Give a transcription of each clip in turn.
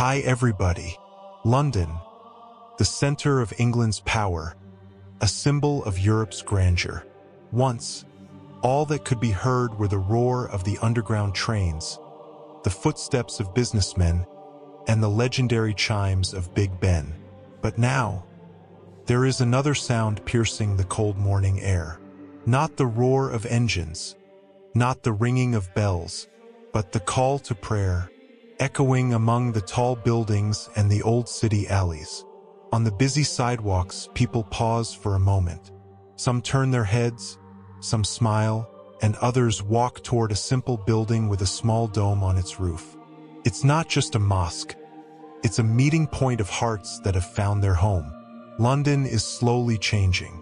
Hi everybody. London, the center of England's power, a symbol of Europe's grandeur. Once, all that could be heard were the roar of the underground trains, the footsteps of businessmen, and the legendary chimes of Big Ben. But now, there is another sound piercing the cold morning air. Not the roar of engines, not the ringing of bells, but the call to prayer, echoing among the tall buildings and the old city alleys. On the busy sidewalks, people pause for a moment. Some turn their heads, some smile, and others walk toward a simple building with a small dome on its roof. It's not just a mosque. It's a meeting point of hearts that have found their home. London is slowly changing.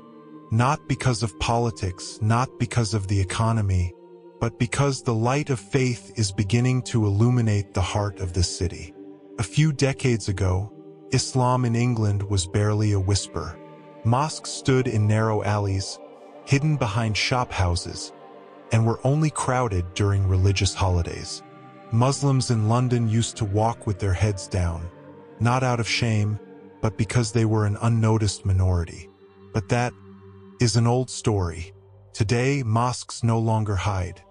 Not because of politics, not because of the economy, but because the light of faith is beginning to illuminate the heart of this city. A few decades ago, Islam in England was barely a whisper. Mosques stood in narrow alleys, hidden behind shop houses, and were only crowded during religious holidays. Muslims in London used to walk with their heads down, not out of shame, but because they were an unnoticed minority. But that is an old story. Today, mosques no longer hide.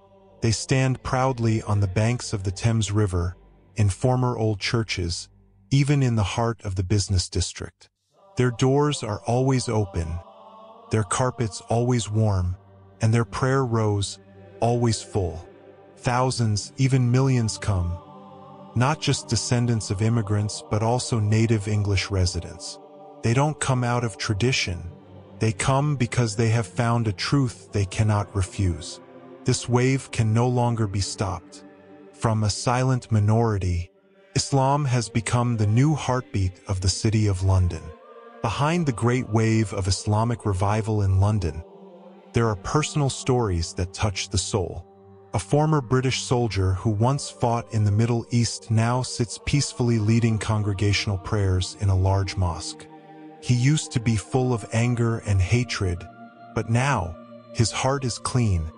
They stand proudly on the banks of the Thames River, in former old churches, even in the heart of the business district. Their doors are always open, their carpets always warm, and their prayer rows always full. Thousands, even millions come, not just descendants of immigrants, but also native English residents. They don't come out of tradition. They come because they have found a truth they cannot refuse. This wave can no longer be stopped. From a silent minority, Islam has become the new heartbeat of the City of London. Behind the great wave of Islamic revival in London, there are personal stories that touch the soul. A former British soldier who once fought in the Middle East now sits peacefully leading congregational prayers in a large mosque. He used to be full of anger and hatred, but now his heart is clean,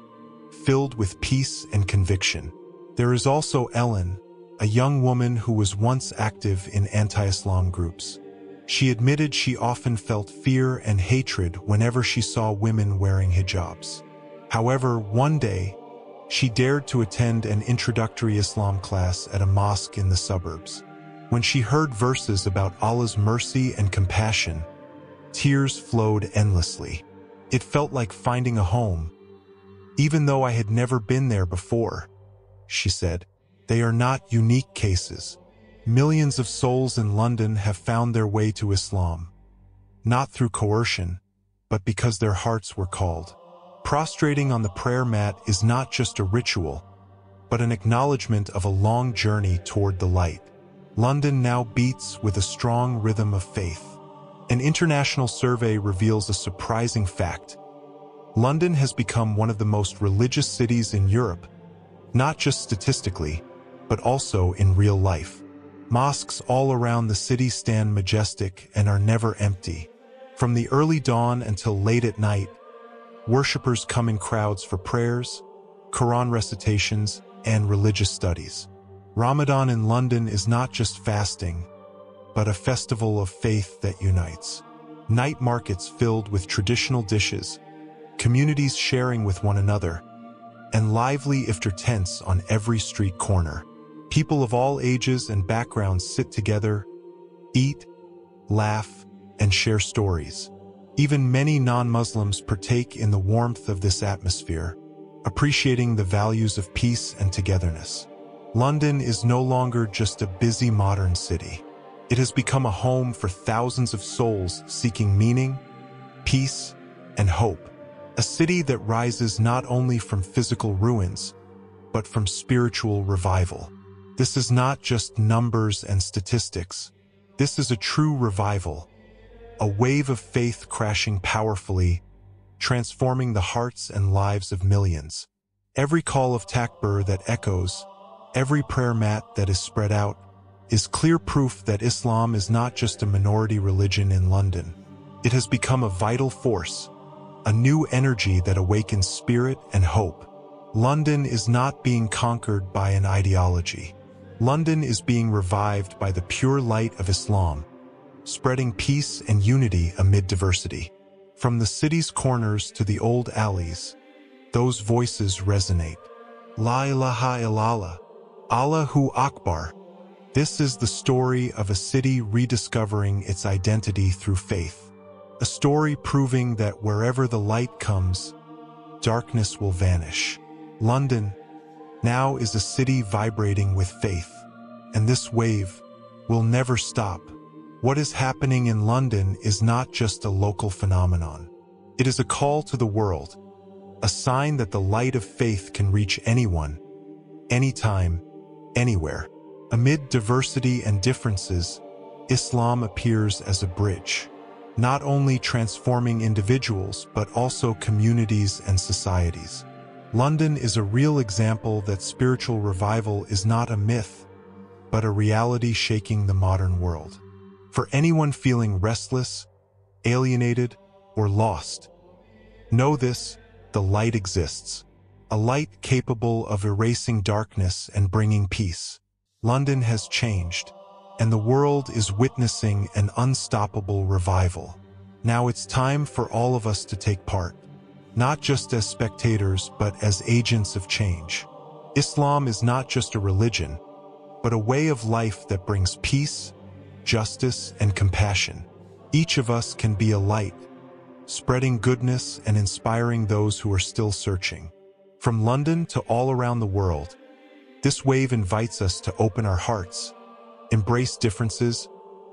filled with peace and conviction. There is also Ellen, a young woman who was once active in anti-Islam groups. She admitted she often felt fear and hatred whenever she saw women wearing hijabs. However, one day, she dared to attend an introductory Islam class at a mosque in the suburbs. When she heard verses about Allah's mercy and compassion, tears flowed endlessly. It felt like finding a home. Even though I had never been there before, she said, they are not unique cases. Millions of souls in London have found their way to Islam, not through coercion, but because their hearts were called. Prostrating on the prayer mat is not just a ritual, but an acknowledgement of a long journey toward the light. London now beats with a strong rhythm of faith. An international survey reveals a surprising fact. London has become one of the most religious cities in Europe, not just statistically, but also in real life. Mosques all around the city stand majestic and are never empty. From the early dawn until late at night, worshippers come in crowds for prayers, Quran recitations, and religious studies. Ramadan in London is not just fasting, but a festival of faith that unites. Night markets filled with traditional dishes, communities sharing with one another, and lively iftar tents on every street corner. People of all ages and backgrounds sit together, eat, laugh, and share stories. Even many non-Muslims partake in the warmth of this atmosphere, appreciating the values of peace and togetherness. London is no longer just a busy modern city. It has become a home for thousands of souls seeking meaning, peace, and hope. A city that rises not only from physical ruins, but from spiritual revival. This is not just numbers and statistics. This is a true revival, a wave of faith crashing powerfully, transforming the hearts and lives of millions. Every call of takbir that echoes, every prayer mat that is spread out, is clear proof that Islam is not just a minority religion in London. It has become a vital force, a new energy that awakens spirit and hope. London is not being conquered by an ideology. London is being revived by the pure light of Islam, spreading peace and unity amid diversity. From the city's corners to the old alleys, those voices resonate. La ilaha illallah, Allahu Akbar. This is the story of a city rediscovering its identity through faith. A story proving that wherever the light comes, darkness will vanish. London now is a city vibrating with faith, and this wave will never stop. What is happening in London is not just a local phenomenon. It is a call to the world, a sign that the light of faith can reach anyone, anytime, anywhere. Amid diversity and differences, Islam appears as a bridge, not only transforming individuals but also communities and societies. London is a real example that spiritual revival is not a myth, but a reality shaking the modern world. For anyone feeling restless, alienated, or lost, know this: the light exists, a light capable of erasing darkness and bringing peace. London has changed, and the world is witnessing an unstoppable revival. Now it's time for all of us to take part, not just as spectators, but as agents of change. Islam is not just a religion, but a way of life that brings peace, justice, and compassion. Each of us can be a light, spreading goodness and inspiring those who are still searching. From London to all around the world, this wave invites us to open our hearts, embrace differences,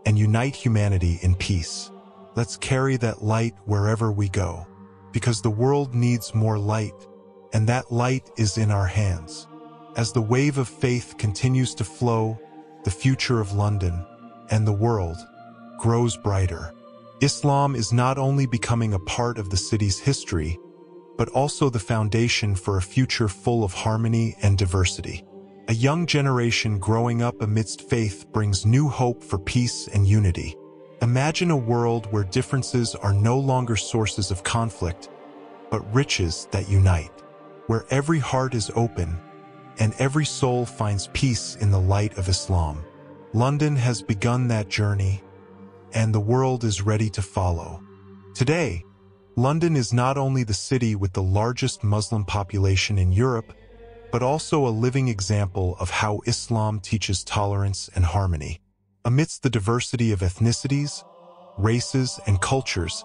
and unite humanity in peace. Let's carry that light wherever we go, because the world needs more light, and that light is in our hands. As the wave of faith continues to flow, the future of London and the world grows brighter. Islam is not only becoming a part of the city's history, but also the foundation for a future full of harmony and diversity. A young generation growing up amidst faith brings new hope for peace and unity. Imagine a world where differences are no longer sources of conflict, but riches that unite, where every heart is open and every soul finds peace in the light of Islam. London has begun that journey, and the world is ready to follow. Today, London is not only the city with the largest Muslim population in Europe, but also a living example of how Islam teaches tolerance and harmony. Amidst the diversity of ethnicities, races, and cultures,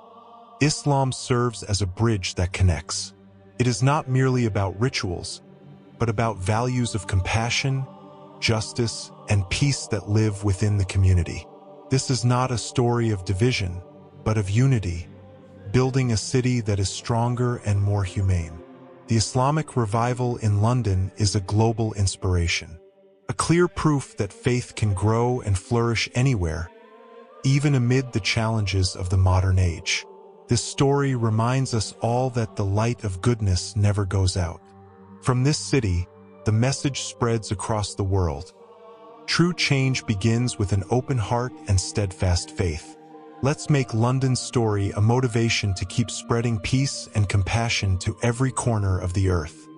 Islam serves as a bridge that connects. It is not merely about rituals, but about values of compassion, justice, and peace that live within the community. This is not a story of division, but of unity, building a city that is stronger and more humane. The Islamic revival in London is a global inspiration, a clear proof that faith can grow and flourish anywhere, even amid the challenges of the modern age. This story reminds us all that the light of goodness never goes out. From this city, the message spreads across the world. True change begins with an open heart and steadfast faith. Let's make London's story a motivation to keep spreading peace and compassion to every corner of the earth.